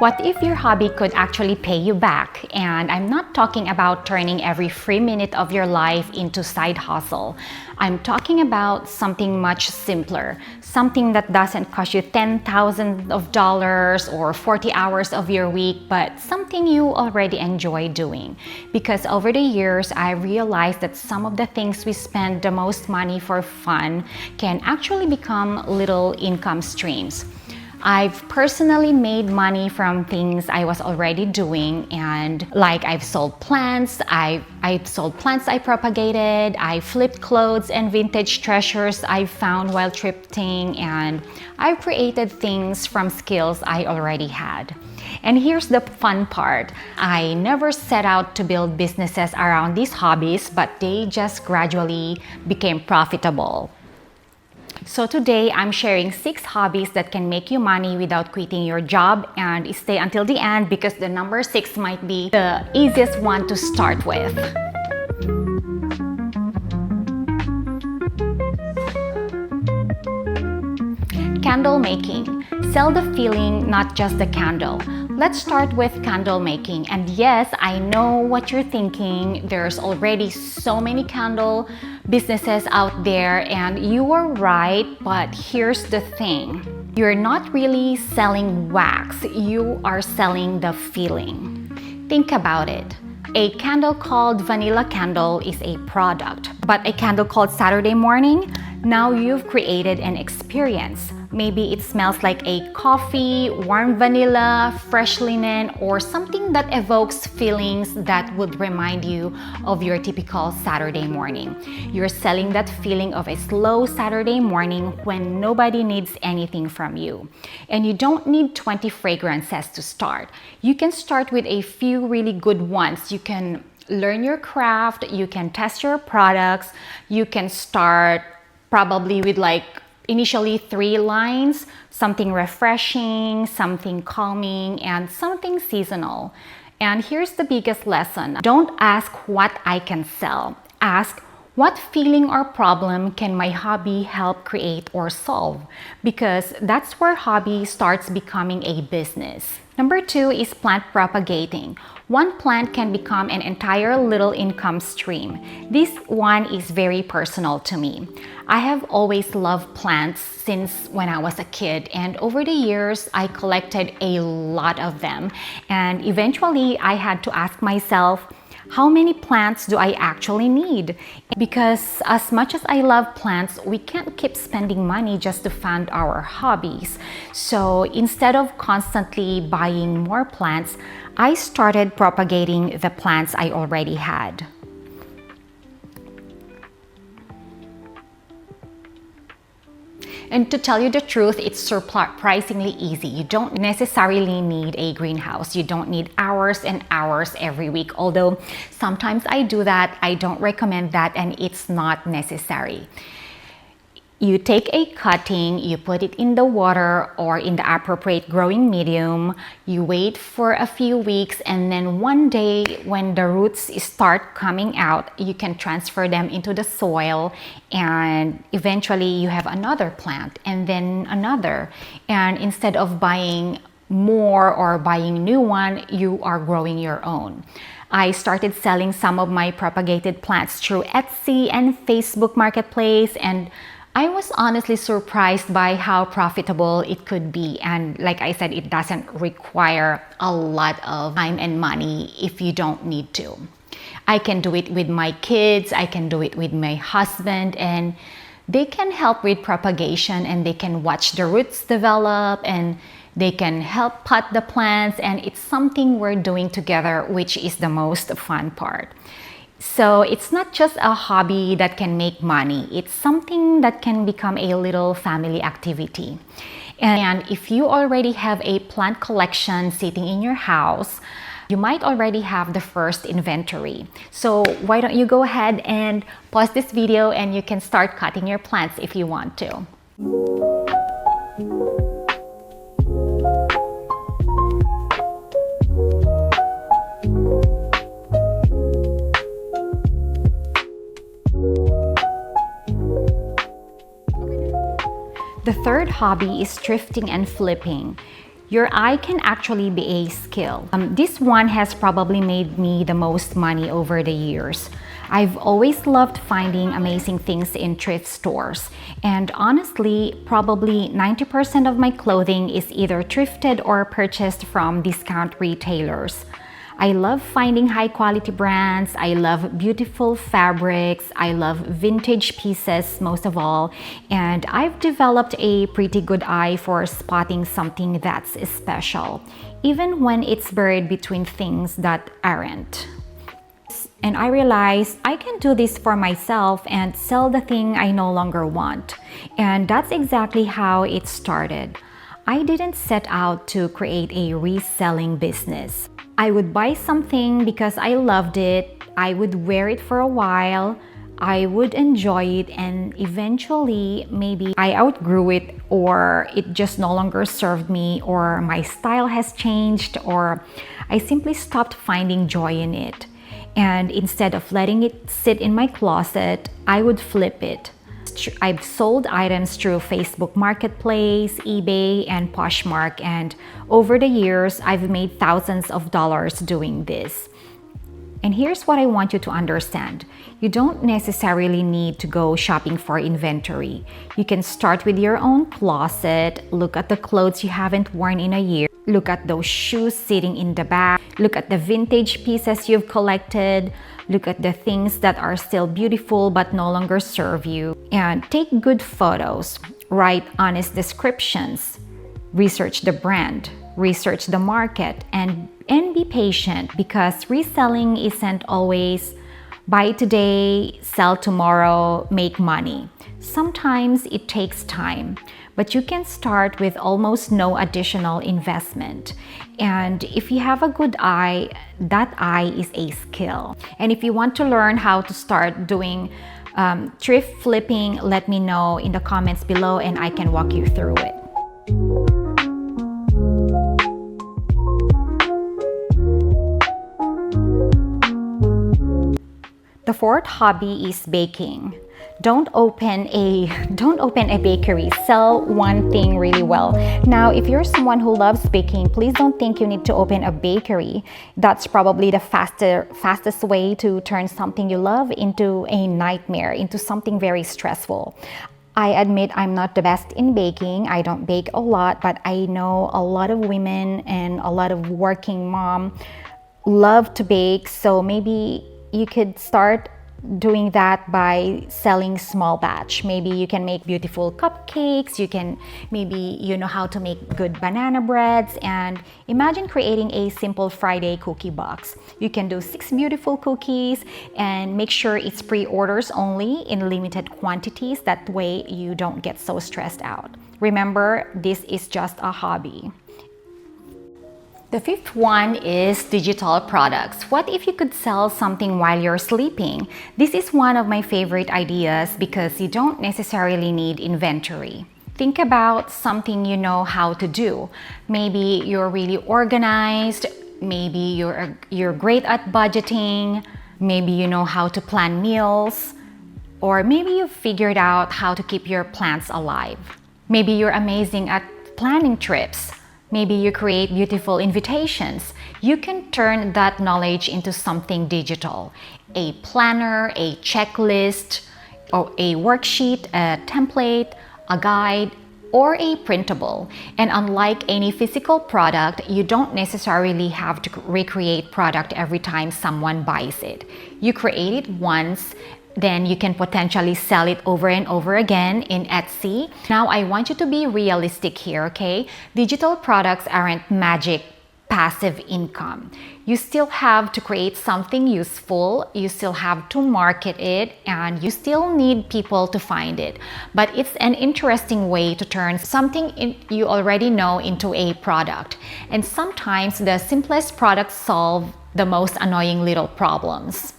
What if your hobby could actually pay you back? And I'm not talking about turning every free minute of your life into side hustle. I'm talking about something much simpler, something that doesn't cost you $10,000 or 40 hours of your week, but something you already enjoy doing. Because over the years, I realized that some of the things we spend the most money for fun can actually become little income streams. I've personally made money from things I was already doing, and like I've sold plants, I propagated, I flipped clothes and vintage treasures I found while thrifting, and I've created things from skills I already had. And here's the fun part. I never set out to build businesses around these hobbies, but they just gradually became profitable. So today, I'm sharing 6 hobbies that can make you money without quitting your job, and stay until the end because the number 6 might be the easiest one to start with. Candle making. Sell the feeling, not just the candle. Let's start with candle making. And yes, I know what you're thinking. There's already so many candle businesses out there, and you are right, but here's the thing. You're not really selling wax, you are selling the feeling. Think about it. A candle called Vanilla Candle is a product, but a candle called Saturday Morning, now you've created an experience. Maybe it smells like a coffee, warm vanilla, fresh linen, or something that evokes feelings that would remind you of your typical Saturday morning. You're selling that feeling of a slow Saturday morning when nobody needs anything from you. And you don't need 20 fragrances to start. You can start with a few really good ones. You can learn your craft, you can test your products, you can start probably with initially 3 lines, something refreshing, something calming, and something seasonal. And here's the biggest lesson. Don't ask what I can sell. Ask, what feeling or problem can my hobby help create or solve? Because that's where hobby starts becoming a business. Number 2 is plant propagating. One plant can become an entire little income stream. This one is very personal to me. I have always loved plants since when I was a kid, and over the years I collected a lot of them, and eventually I had to ask myself, how many plants do I actually need? Because as much as I love plants, we can't keep spending money just to fund our hobbies. So instead of constantly buying more plants, I started propagating the plants I already had. And to tell you the truth, it's surprisingly easy. You don't necessarily need a greenhouse. You don't need hours and hours every week. Although sometimes I do that, I don't recommend that, and it's not necessary. You take a cutting, you put it in the water or in the appropriate growing medium, you wait for a few weeks, and then one day when the roots start coming out, you can transfer them into the soil, and eventually you have another plant and then another. And instead of buying more or buying new one, you are growing your own. I started selling some of my propagated plants through Etsy and Facebook Marketplace, and I was honestly surprised by how profitable it could be. And like I said, it doesn't require a lot of time and money if you don't need to. I can do it with my kids, I can do it with my husband, and they can help with propagation, and they can watch the roots develop, and they can help pot the plants, and it's something we're doing together, which is the most fun part. So it's not just a hobby that can make money, it's something that can become a little family activity. And if you already have a plant collection sitting in your house, you might already have the first inventory. So why don't you go ahead and pause this video and you can start cutting your plants if you want to. The third hobby is thrifting and flipping. Your eye can actually be a skill. This one has probably made me the most money over the years. I've always loved finding amazing things in thrift stores. And honestly, probably 90% of my clothing is either thrifted or purchased from discount retailers. I love finding high quality brands. I love beautiful fabrics. I love vintage pieces most of all. And I've developed a pretty good eye for spotting something that's special, even when it's buried between things that aren't. And I realized I can do this for myself and sell the thing I no longer want. And that's exactly how it started. I didn't set out to create a reselling business. I would buy something because I loved it. I would wear it for a while. I would enjoy it, and eventually maybe I outgrew it, or it just no longer served me, or my style has changed, or I simply stopped finding joy in it. And instead of letting it sit in my closet, I would flip it. I've sold items through Facebook Marketplace, eBay, and Poshmark, and over the years, I've made thousands of dollars doing this. And here's what I want you to understand. You don't necessarily need to go shopping for inventory. You can start with your own closet, look at the clothes you haven't worn in a year, look at those shoes sitting in the back, look at the vintage pieces you've collected, look at the things that are still beautiful but no longer serve you, and take good photos, write honest descriptions, research the brand, research the market, and be patient, because reselling isn't always buy today, sell tomorrow, make money. Sometimes it takes time, but you can start with almost no additional investment. And if you have a good eye, that eye is a skill. And if you want to learn how to start doing thrift flipping, let me know in the comments below and I can walk you through it. The fourth hobby is baking. Don't open a bakery. Sell one thing really well. Now, if you're someone who loves baking, please don't think you need to open a bakery. That's probably the fastest way to turn something you love into a nightmare, into something very stressful. I admit I'm not the best in baking. I don't bake a lot, but I know a lot of women and a lot of working moms love to bake. So maybe you could start doing that by selling small batch. Maybe you can make beautiful cupcakes. Maybe you know how to make good banana breads, and imagine creating a simple Friday cookie box. You can do 6 beautiful cookies and make sure it's pre-orders only in limited quantities. That way you don't get so stressed out. Remember, this is just a hobby. The fifth one is digital products. What if you could sell something while you're sleeping? This is one of my favorite ideas because you don't necessarily need inventory. Think about something you know how to do. Maybe you're really organized, maybe you're great at budgeting, maybe you know how to plan meals, or maybe you've figured out how to keep your plants alive. Maybe you're amazing at planning trips. Maybe you create beautiful invitations. You can turn that knowledge into something digital. A planner, a checklist, or a worksheet, a template, a guide, or a printable. And unlike any physical product, you don't necessarily have to recreate product every time someone buys it. You create it once, then you can potentially sell it over and over again in Etsy. Now, I want you to be realistic here, okay? Digital products aren't magic passive income. You still have to create something useful, you still have to market it, and you still need people to find it. But it's an interesting way to turn something you already know into a product. And sometimes the simplest products solve the most annoying little problems.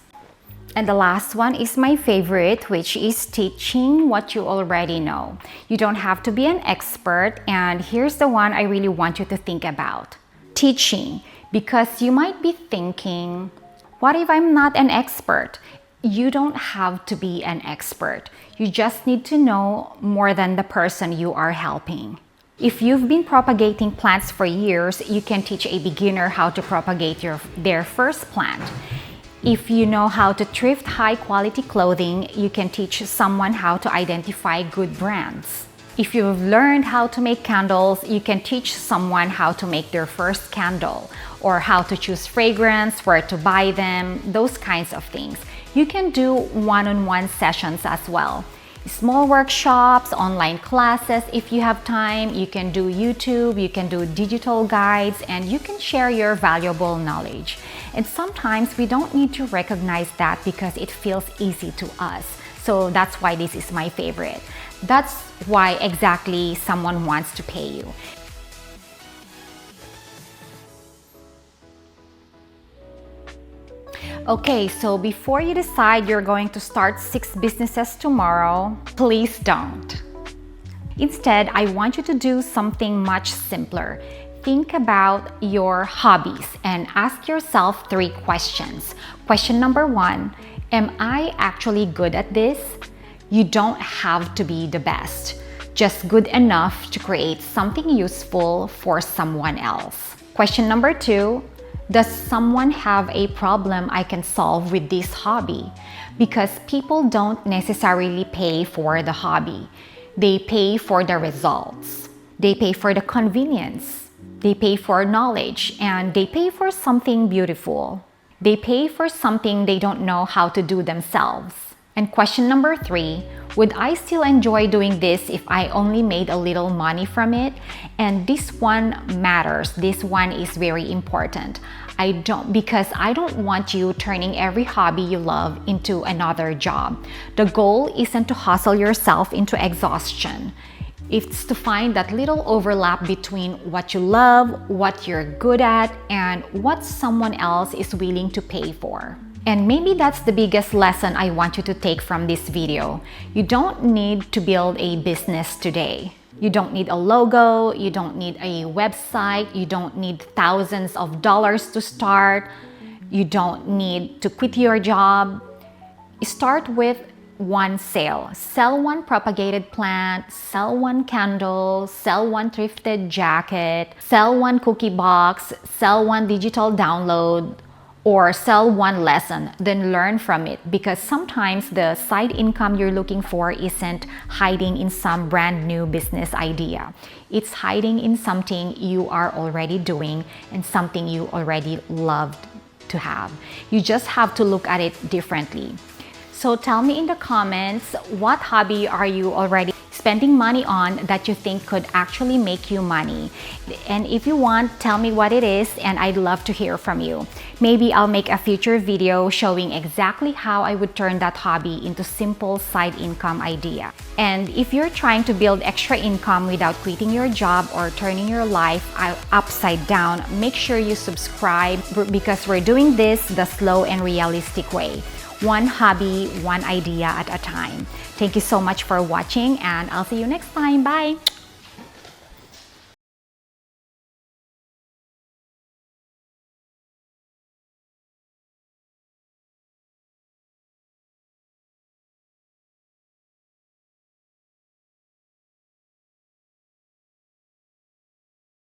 And the last one is my favorite, which is teaching what you already know. You don't have to be an expert, and here's the one I really want you to think about. Teaching, because you might be thinking, what if I'm not an expert? You don't have to be an expert. You just need to know more than the person you are helping. If you've been propagating plants for years, you can teach a beginner how to propagate their first plant. If you know how to thrift high-quality clothing, you can teach someone how to identify good brands. If you've learned how to make candles, you can teach someone how to make their first candle, or how to choose fragrance, where to buy them, those kinds of things. You can do one-on-one sessions as well. Small workshops, online classes, if you have time, you can do YouTube, you can do digital guides, and you can share your valuable knowledge. And sometimes we don't need to recognize that because it feels easy to us. So that's why this is my favorite. That's why exactly someone wants to pay you. Okay, so before you decide you're going to start 6 businesses tomorrow, please don't. Instead, I want you to do something much simpler. Think about your hobbies and ask yourself 3 questions. Question number 1, am I actually good at this? You don't have to be the best, just good enough to create something useful for someone else. Question number 2, does someone have a problem I can solve with this hobby? Because people don't necessarily pay for the hobby. They pay for the results. They pay for the convenience. They pay for knowledge, and they pay for something beautiful. They pay for something they don't know how to do themselves. And question number 3, would I still enjoy doing this if I only made a little money from it? And this one matters. This one is very important. Because I don't want you turning every hobby you love into another job. The goal isn't to hustle yourself into exhaustion. It's to find that little overlap between what you love, what you're good at, and what someone else is willing to pay for. And maybe that's the biggest lesson I want you to take from this video. You don't need to build a business today. You don't need a logo, you don't need a website, you don't need thousands of dollars to start, you don't need to quit your job. Start with 1 sale. Sell 1 propagated plant, sell 1 candle, sell 1 thrifted jacket, sell 1 cookie box, sell 1 digital download, or sell 1 lesson, then learn from it, because sometimes the side income you're looking for isn't hiding in some brand new business idea. It's hiding in something you are already doing and something you already love to have. You just have to look at it differently. So tell me in the comments, what hobby are you already spending money on that you think could actually make you money? And if you want, tell me what it is, and I'd love to hear from you. Maybe I'll make a future video showing exactly how I would turn that hobby into simple side income idea. And if you're trying to build extra income without quitting your job or turning your life upside down, make sure you subscribe, because we're doing this the slow and realistic way. 1 hobby, 1 idea at a time. Thank you so much for watching, and I'll see you next time. Bye!